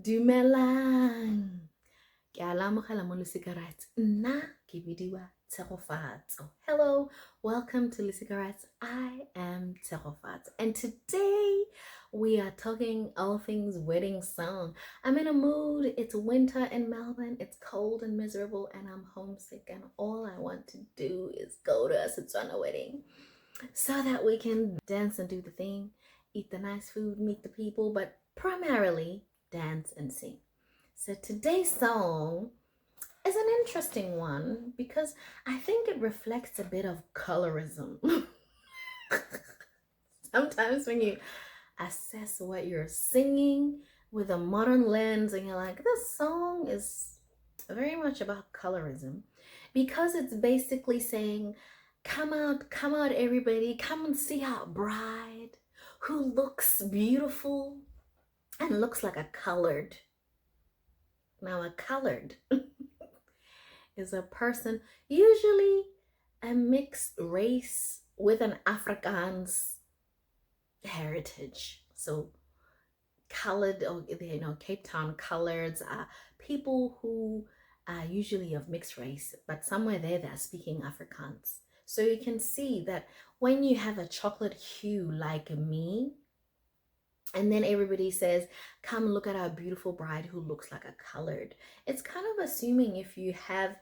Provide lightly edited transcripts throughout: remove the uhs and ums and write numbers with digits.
Dumelang. Ke a lamogela mo Losika Rights. Nna ke bidiwa Tshegofatso. Hello, welcome to Losika Rights. I am Tshegofatso. And today we are talking all things wedding song. I'm in a mood. It's winter in Melbourne. It's cold and miserable and I'm homesick and all I want to do is go to a Setswana wedding so that we can dance and do the thing, eat the nice food, meet the people, but primarily dance and sing. So today's song is an interesting one because I think it reflects a bit of colorism. Sometimes when you assess what you're singing with a modern lens and you're like, this song is very much about colorism because it's basically saying, come out, everybody, come and see our bride who looks beautiful and looks like a colored. Now, a colored is a person, usually a mixed race with an Afrikaans heritage. So, colored, or Cape Town coloreds are people who are usually of mixed race, but somewhere there they're speaking Afrikaans. So you can see that when you have a chocolate hue like me, and then everybody says, come look at our beautiful bride who looks like a colored. It's kind of assuming if you have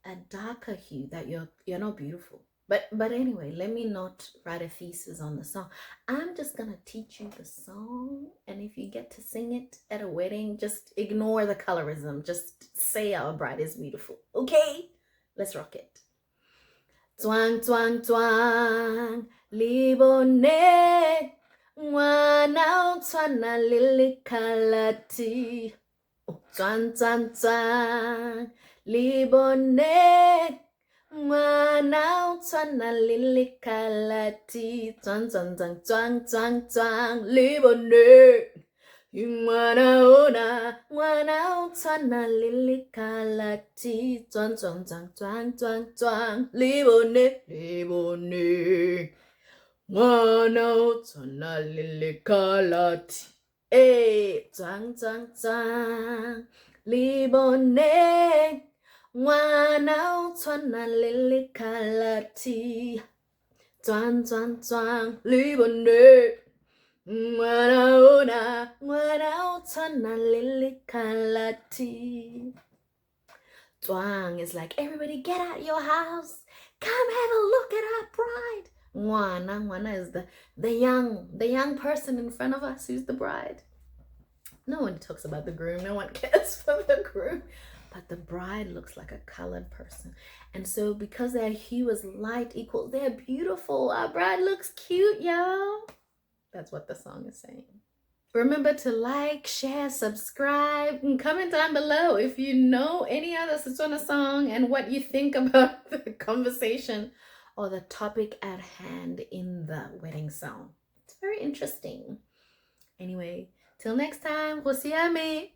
a darker hue that you're not beautiful. But anyway, let me not write a thesis on the song. I'm just gonna teach you the song, and if you get to sing it at a wedding, just ignore the colorism. Just say our bride is beautiful. Okay? Let's rock it. Tswang, tswang, tswang, libone. Ngwana o tshwana le lekalati. Tswang, tswang, tswang, libone. Ngwana o tshwana le lekalati. Tswang, tswang, tswang, tswang, tswang, tswang, libone. Ngwana o tshwana le lekalati. Tswang, tswang, tswang, tswang, tswang, tswang, libone, libone. Ngwana o tshwana le lekalati. Tswang, tswang, tswang, libone. Ngwana o tshwana le lekalati. Tswang, tswang, tswang, libone. Ngwana o tshwana le lekalati. Tswang is like, everybody get out your house. Come have a look at our bride. Ngwana is the young person in front of us who's the bride. No one talks about the groom. No one cares for the groom. But the bride looks like a colored person. And so because their hue is light equal, they're beautiful. Our bride looks cute, y'all. That's what the song is saying. Remember to like, share, subscribe, and comment down below if you know any other Setswana song and what you think about the conversation or the topic at hand in the wedding song. It's very interesting. Anyway, till next time, bye.